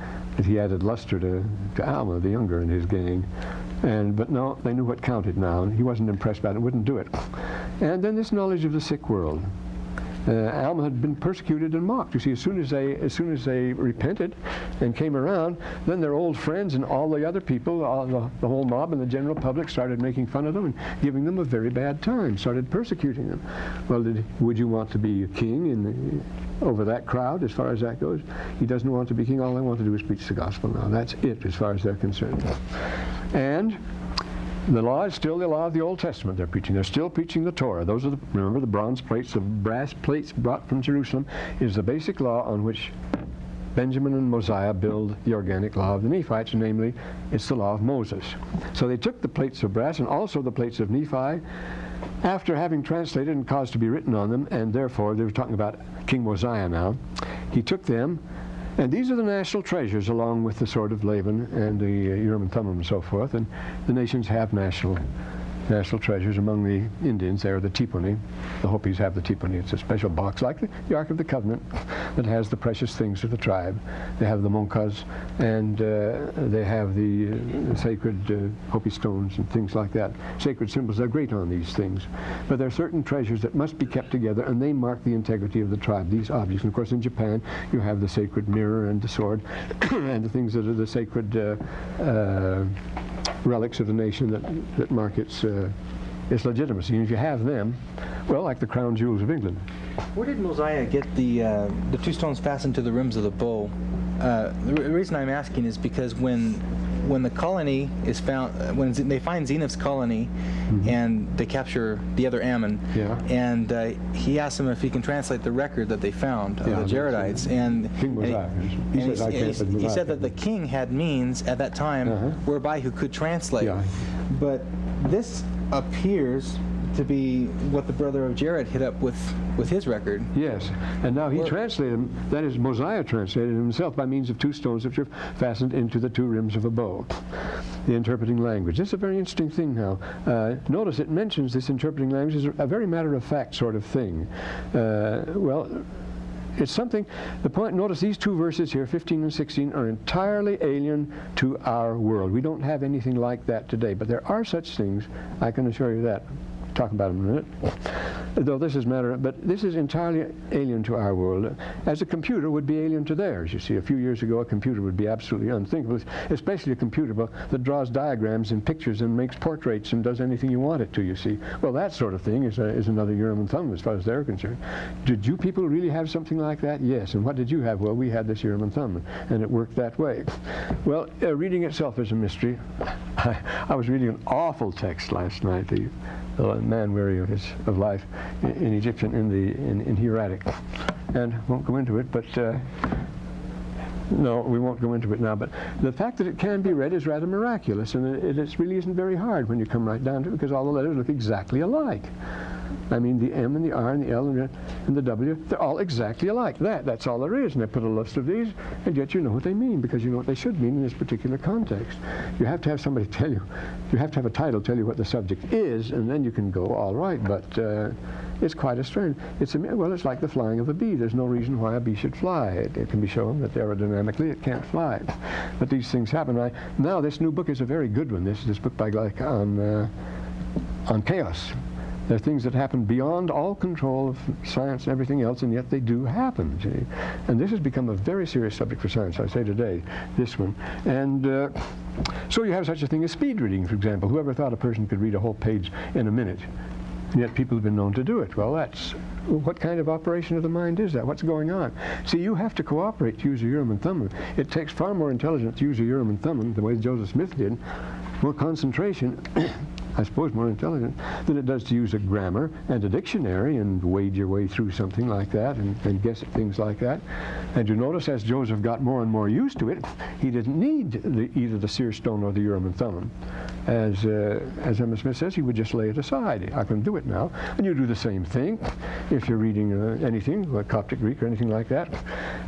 he added luster to Alma, the younger, in his gang. But no, they knew what counted now, and he wasn't impressed by it and wouldn't do it. And then this knowledge of the sick world. Alma had been persecuted and mocked. You see, as soon as they repented and came around, then their old friends and all the other people, the whole mob and the general public started making fun of them and giving them a very bad time, started persecuting them. Well, would you want to be a king over that crowd as far as that goes? He doesn't want to be king. All they want to do is preach the gospel now. That's it as far as they're concerned. And the law is still the law of the Old Testament they're preaching. They're still preaching the Torah. Those are remember the bronze plates, the brass plates brought from Jerusalem is the basic law on which Benjamin and Mosiah build the organic law of the Nephites, namely, it's the law of Moses. So they took the plates of brass and also the plates of Nephi after having translated and caused to be written on them, and therefore, they were talking about King Mosiah now. He took them, and these are the national treasures along with the sword of Laban and the Urim and Thummim and so forth. And the nations have national treasures. Among the Indians, there are the tiponi. The Hopis have the tiponi. It's a special box like the Ark of the Covenant that has the precious things of the tribe. They have the monkas, and they have the sacred Hopi stones and things like that. Sacred symbols. They're great on these things. But there are certain treasures that must be kept together, and they mark the integrity of the tribe, these objects. And of course, in Japan, you have the sacred mirror and the sword and the things that are the sacred relics of the nation that mark its legitimacy. And if you have them, well, like the crown jewels of England. Where did Mosiah get the two stones fastened to the rims of the bow? The reason I'm asking is because when the colony is found, when they find Zenoph's colony, and they capture the other Ammon, and he asks him if he can translate the record that they found of the Jaredites, and King Mosiah. He said that the king had means at that time whereby he could translate. But this appears to be what the brother of Jared hit up with his record. Yes, and now he translated them, that is, Mosiah translated himself by means of two stones which are fastened into the two rims of a bow. The interpreting language. This is a very interesting thing now. Notice it mentions this interpreting language as a very matter-of-fact sort of thing. Well, it's something, the point, notice these two verses here, 15 and 16, are entirely alien to our world. We don't have anything like that today, but there are such things, I can assure you that. Talk about it in a minute. Though this is but this is entirely alien to our world, as a computer would be alien to theirs. You see, a few years ago, a computer would be absolutely unthinkable, especially a computer that draws diagrams and pictures and makes portraits and does anything you want it to, you see. Well, that sort of thing is another Urim and Thummim as far as they're concerned. Did you people really have something like that? Yes. And what did you have? Well, we had this Urim and Thummim, and it worked that way. Well, reading itself is a mystery. I was reading an awful text last night, the man weary of life in Egyptian in hieratic, and won't go into it, but no, we won't go into it now. But the fact that it can be read is rather miraculous, and it really isn't very hard when you come right down to it, because all the letters look exactly alike. I mean, the M and the R and the L and the W, they're all exactly alike. That's all there is. And I put a list of these, and yet you know what they mean, because you know what they should mean in this particular context. You have to have somebody tell you, you have to have a title tell you what the subject is, and then you can go, all right, but it's quite a strange. It's like the flying of a bee. There's no reason why a bee should fly. It can be shown that aerodynamically it can't fly. But these things happen. Now this new book is a very good one. This book by Gleich on chaos. There are things that happen beyond all control of science and everything else, and yet they do happen. See? And this has become a very serious subject for science, I say today, this one. And so you have such a thing as speed reading, for example. Whoever thought a person could read a whole page in a minute? And yet people have been known to do it. Well, what kind of operation of the mind is that? What's going on? See, you have to cooperate to use a Urim and Thummim. It takes far more intelligence to use a Urim and Thummim, the way Joseph Smith did, more concentration, I suppose more intelligent, than it does to use a grammar and a dictionary and wade your way through something like that and guess at things like that. And you notice as Joseph got more and more used to it, he didn't need either the seer stone or the Urim and Thummim. as Emma Smith says, he would just lay it aside. I can do it now. And you do the same thing if you're reading anything, like Coptic Greek or anything like that.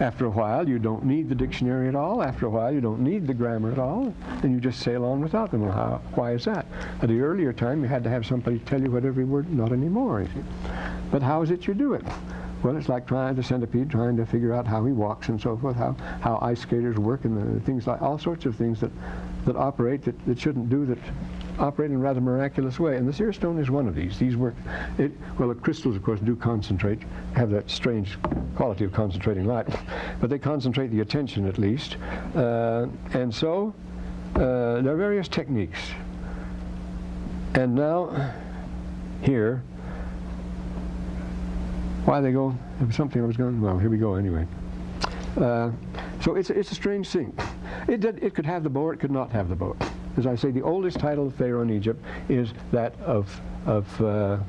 After a while, you don't need the dictionary at all. After a while, you don't need the grammar at all. And you just sail on without them. Well, why is that? At the earlier time, you had to have somebody tell you what every word, not anymore. You see. But how is it you do it? Well, it's like trying to figure out how he walks and so forth, how ice skaters work, and things like all sorts of things that operate that shouldn't do, that operate in a rather miraculous way. And the seer stone is one of these. These work. Well, the crystals, of course, do concentrate, have that strange quality of concentrating light, but they concentrate the attention at least. And so there are various techniques. And now, here, why they go, there was something I was going, well, here we go anyway. So it's a strange thing. It could have the bow or it could not have the bow. As I say, the oldest title of Pharaoh in Egypt is that of the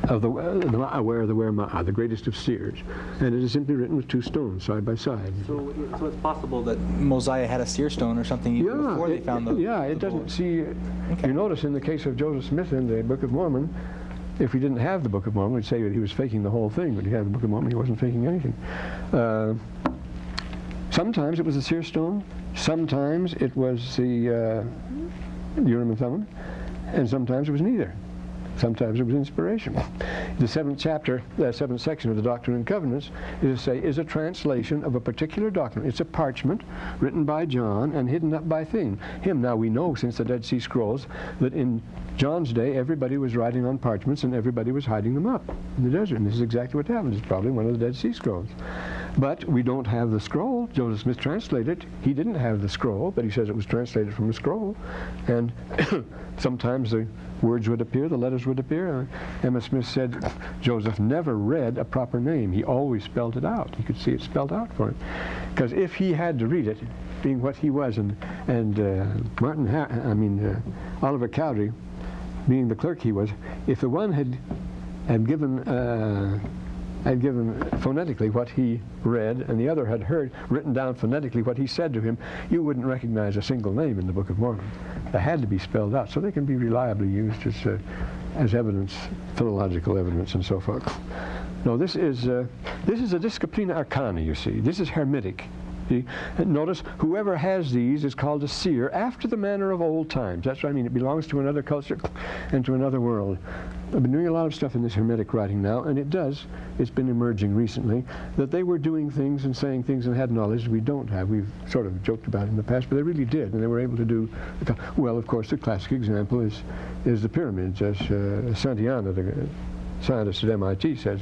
Ma'aware, the Ma'a, the greatest of seers. And it is simply written with two stones side by side. So it's possible that Mosiah had a seer stone or something even before they found the it doesn't see. Okay. You notice in the case of Joseph Smith in the Book of Mormon, if we didn't have the Book of Mormon, we'd say that he was faking the whole thing. But he had the Book of Mormon, he wasn't faking anything. Sometimes it was the seer stone. Sometimes it was the Urim and Thummim. And sometimes it was neither. Sometimes it was inspiration. The 7th chapter, the 7th section of the Doctrine and Covenants is a translation of a particular doctrine. It's a parchment written by John and hidden up by him. Now we know since the Dead Sea Scrolls that in John's day everybody was writing on parchments and everybody was hiding them up in the desert. And this is exactly what happened. It's probably one of the Dead Sea Scrolls. But we don't have the scroll. Joseph Smith translated it. He didn't have the scroll, but he says it was translated from a scroll. And sometimes the words would appear, the letters would appear. Emma Smith said Joseph never read a proper name. He always spelled it out. He could see it spelled out for him. Because if he had to read it, being what he was, and Oliver Cowdery, being the clerk he was, if the one had given phonetically what he read, and the other had written down phonetically what he said to him, you wouldn't recognize a single name in the Book of Mormon. They had to be spelled out, so they can be reliably used as evidence, philological evidence, and so forth. No, this is a disciplina arcana, you see. This is Hermetic. See? And notice, whoever has these is called a seer after the manner of old times. That's what I mean. It belongs to another culture and to another world. I've been doing a lot of stuff in this Hermetic writing now, and it's been emerging recently, that they were doing things and saying things and had knowledge we don't have. We've sort of joked about it in the past, but they really did, and they were able to do, well, of course, the classic example is the pyramids, as Santayana, the scientist at MIT, says.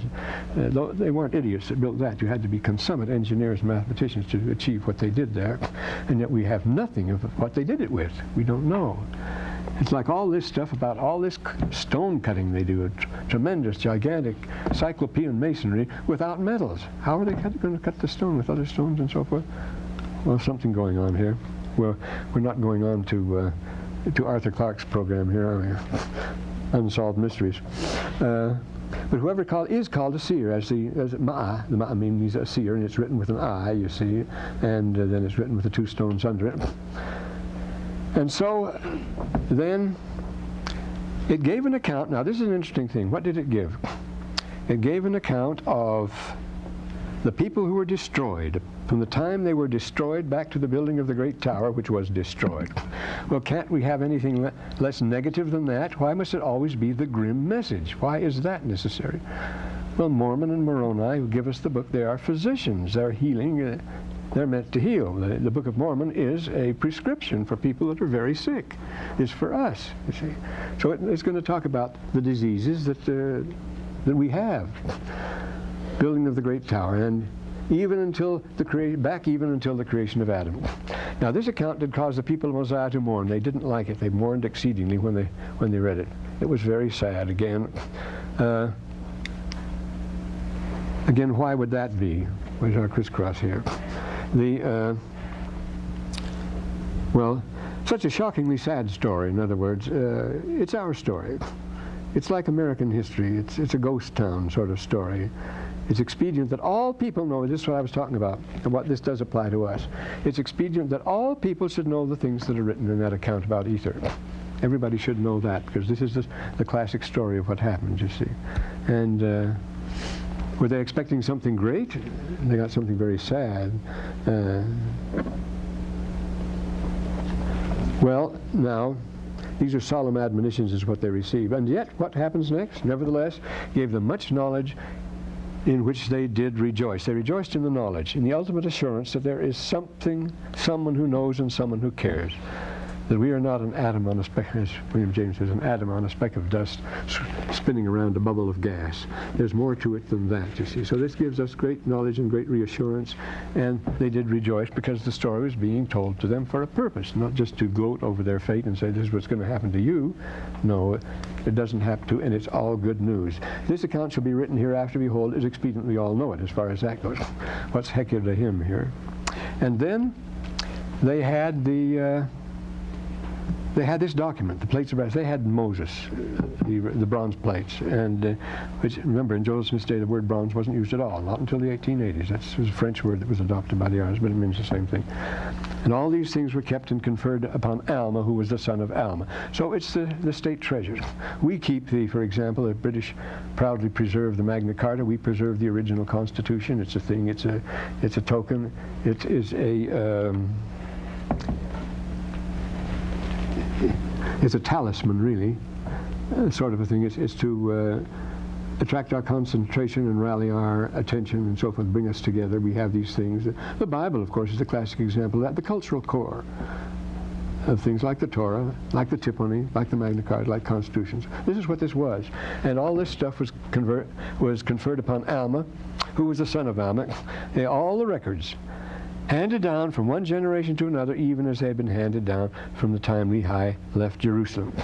They weren't idiots that built that. You had to be consummate engineers and mathematicians to achieve what they did there, and yet we have nothing of what they did it with. We don't know. It's like all this stuff about all this stone cutting they do, tremendous, gigantic cyclopean masonry without metals. How are they going to cut the stone with other stones and so forth? Well, something going on here. Well, we're not going on to Arthur Clarke's program here, are we? Unsolved Mysteries. But whoever is called a seer, as the Ma'a. The Ma'a means a seer, and it's written with an I, you see, and then it's written with the two stones under it. And so then it gave an account. Now this is an interesting thing. What did it give? It gave an account of the people who were destroyed, from the time they were destroyed back to the building of the great tower, which was destroyed. Well, can't we have anything less negative than that? Why must it always be the grim message? Why is that necessary? Well, Mormon and Moroni, who give us the book, they are physicians. They're healing. They're meant to heal. The Book of Mormon is a prescription for people that are very sick. It's for us, you see. So it's going to talk about the diseases that we have. Building of the great tower, and even until the creation of Adam. Now this account did cause the people of Mosiah to mourn. They didn't like it. They mourned exceedingly when they read it. It was very sad. Again, why would that be? Where's our crisscross here? Well, such a shockingly sad story. In other words, it's our story. It's like American history. It's a ghost town sort of story. It's expedient that all people know, this is what I was talking about, and what this does apply to us. It's expedient that all people should know the things that are written in that account about Ether. Everybody should know that, because this is the classic story of what happened, you see. And were they expecting something great? They got something very sad. Well, now, these are solemn admonitions is what they receive. And yet, what happens next? Nevertheless, gave them much knowledge, in which they did rejoice. They rejoiced in the knowledge, in the ultimate assurance that there is someone who knows and someone who cares. That we are not an atom on a speck, as William James says, an atom on a speck of dust spinning around a bubble of gas. There's more to it than that, you see. So this gives us great knowledge and great reassurance, and they did rejoice because the story was being told to them for a purpose, not just to gloat over their fate and say, this is what's going to happen to you. No, it doesn't have to, and it's all good news. This account shall be written hereafter, behold, is expedient, we all know it as far as that goes. What's hecker to him here? And then they had this document, the plates of brass. They had Moses, the bronze plates, and which, remember, in Joseph Smith's day, the word bronze wasn't used at all, not until the 1880s. That was a French word that was adopted by the Irish, but it means the same thing. And all these things were kept and conferred upon Alma, who was the son of Alma. So it's the state treasures. We keep for example, the British proudly preserve the Magna Carta. We preserve the original Constitution. It's a thing. It's a token. It is it's a talisman, really, sort of a thing. It's to attract our concentration and rally our attention and so forth, bring us together. We have these things. The Bible, of course, is the classic example of that, the cultural core of things like the Torah, like the Tipponi, like the Magna Carta, like constitutions. This is what this was. And all this stuff was conferred upon Alma, who was the son of Alma. All the records handed down from one generation to another, even as they had been handed down from the time Lehi left Jerusalem.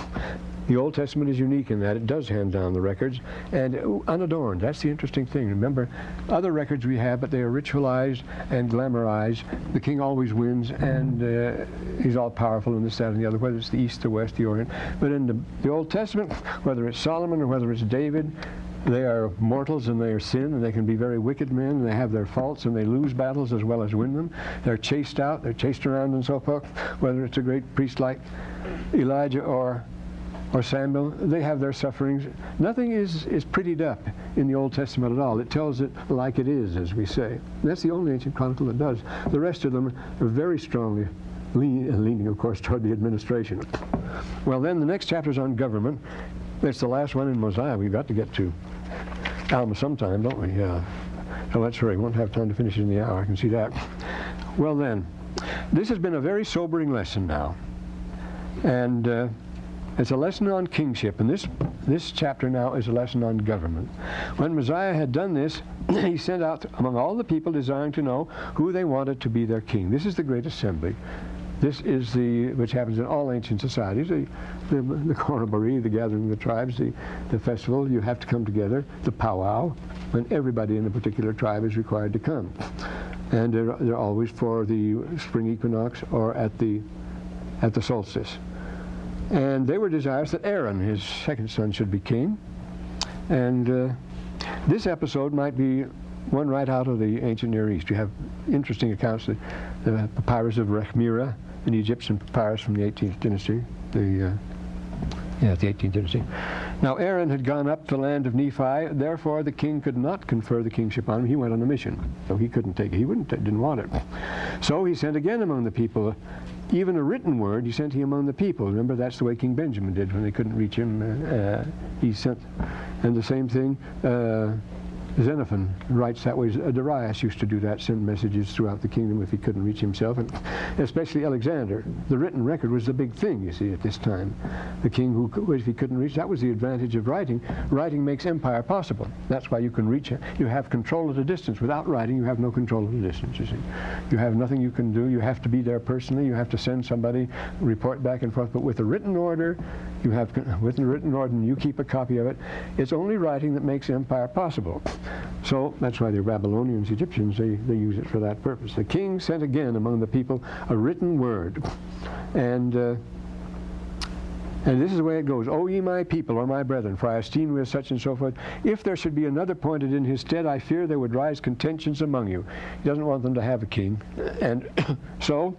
The Old Testament is unique in that it does hand down the records, and unadorned. That's the interesting thing. Remember, other records we have, but they are ritualized and glamorized. The king always wins, and he's all powerful in this, that, and the other, whether it's the East, the West, the Orient. But in the Old Testament, whether it's Solomon or whether it's David, they are mortals and they are sin, and they can be very wicked men, and they have their faults, and they lose battles as well as win them. They're chased out, they're chased around and so forth. Whether it's a great priest like Elijah or Samuel, they have their sufferings. Nothing is prettied up in the Old Testament at all. It tells it like it is, as we say. That's the only ancient chronicle that does. The rest of them are very strongly leaning, of course, toward the administration. Well, then the next chapter is on government. It's the last one in Mosiah. We've got to get to Alma sometime, don't we? Yeah. So let's hurry. We won't have time to finish it in the hour. I can see that. Well, then, this has been a very sobering lesson now. And it's a lesson on kingship. And this chapter now is a lesson on government. When Mosiah had done this, he sent out among all the people, desiring to know who they wanted to be their king. This is the great assembly. This is which happens in all ancient societies, the Corroboree, the gathering of the tribes, the festival. You have to come together, the powwow, when everybody in a particular tribe is required to come. And they're always for the spring equinox or at the solstice. And they were desirous that Aaron, his second son, should be king. And this episode might be one right out of the ancient Near East. You have interesting accounts, the papyrus of Rechmira, an Egyptian papyrus from the 18th dynasty. The 18th dynasty. Now Aaron had gone up to the land of Nephi, therefore the king could not confer the kingship on him. He went on a mission, so he couldn't take it. He didn't want it. So he sent again among the people, even a written word he sent among the people. Remember, that's the way King Benjamin did when they couldn't reach him. He sent, and the same thing, Xenophon writes that way. Darius used to do that, send messages throughout the kingdom if he couldn't reach himself, and especially Alexander. The written record was the big thing, you see, at this time. The king who, if he couldn't reach, that was the advantage of writing. Writing makes empire possible. That's why you can reach it. You have control at a distance. Without writing, you have no control at a distance, you see. You have nothing you can do. You have to be there personally. You have to send somebody, report back and forth. But with a written order, with a written order, and you keep a copy of it, it's only writing that makes empire possible. So that's why the Babylonians, Egyptians, they use it for that purpose. The king sent again among the people a written word. And this is the way it goes. O ye my people, or my brethren, for I esteem you as such and so forth. If there should be another appointed in his stead, I fear there would rise contentions among you. He doesn't want them to have a king. And so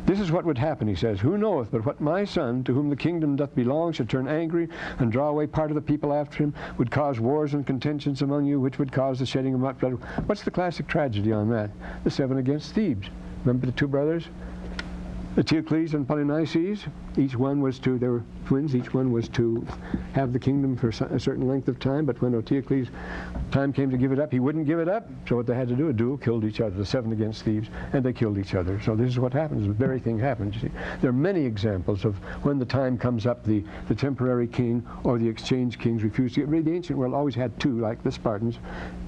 This is what would happen, he says. Who knoweth but what my son, to whom the kingdom doth belong, should turn angry and draw away part of the people after him, would cause wars and contentions among you, which would cause the shedding of much blood. What's the classic tragedy on that? The 7 against Thebes. Remember the 2 brothers? Eteocles and Polynices, each one was to, they were twins, each one was to have the kingdom for a certain length of time, but when Eteocles' time came to give it up, he wouldn't give it up, so what they had to do, a duel, killed each other, the 7 against Thebes, and they killed each other. So this is what happens, the very thing happens. You see. There are many examples of when the time comes up, the temporary king or the exchange kings refuse to get rid of. The ancient world always had 2, like the Spartans,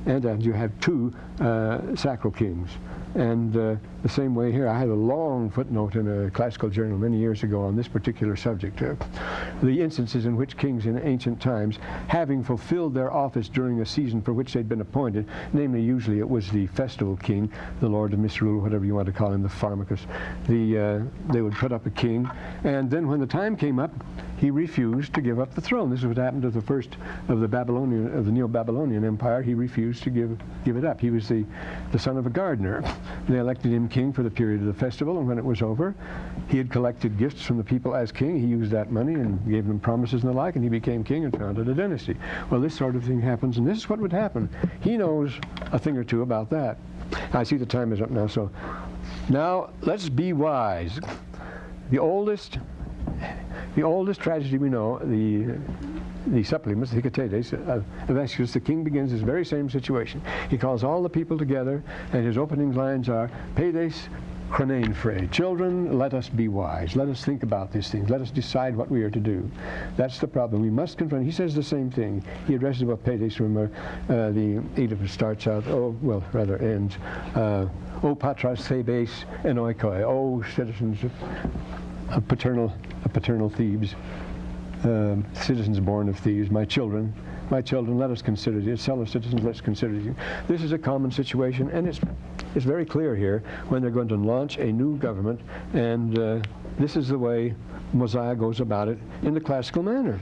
and you have 2 sacral kings. And the same way here, I had a long footnote in a classical journal many years ago on this particular subject. The instances in which kings in ancient times, having fulfilled their office during a season for which they'd been appointed, namely usually it was the festival king, the lord of misrule, whatever you want to call him, the pharmacus, they would put up a king, and then when the time came up, he refused to give up the throne. This is what happened to the first of the Neo-Babylonian Empire. He refused to give it up. He was the son of a gardener. They elected him king for the period of the festival, and when it was over, he had collected gifts from the people as king. He used that money and gave them promises and the like, and he became king and founded a dynasty. Well, this sort of thing happens, and this is what would happen. He knows a thing or two about that. I see the time is up now, so now let's be wise. The oldest tragedy we know, the supplements, the Hicotetes of Aeschylus, the king begins this very same situation. He calls all the people together, and his opening lines are, Pedes chronein frey. Children, let us be wise. Let us think about these things. Let us decide what we are to do. That's the problem. We must confront. He says the same thing. He addresses about Pedes. Remember, the Oedipus starts out, ends, O patras Thebes enoikoi. O citizens of paternal Thebes. Citizens born of Thebes, my children, let us consider you. Fellow citizens, let's consider you. This is a common situation, and it's very clear here when they're going to launch a new government, and this is the way Mosiah goes about it in the classical manner.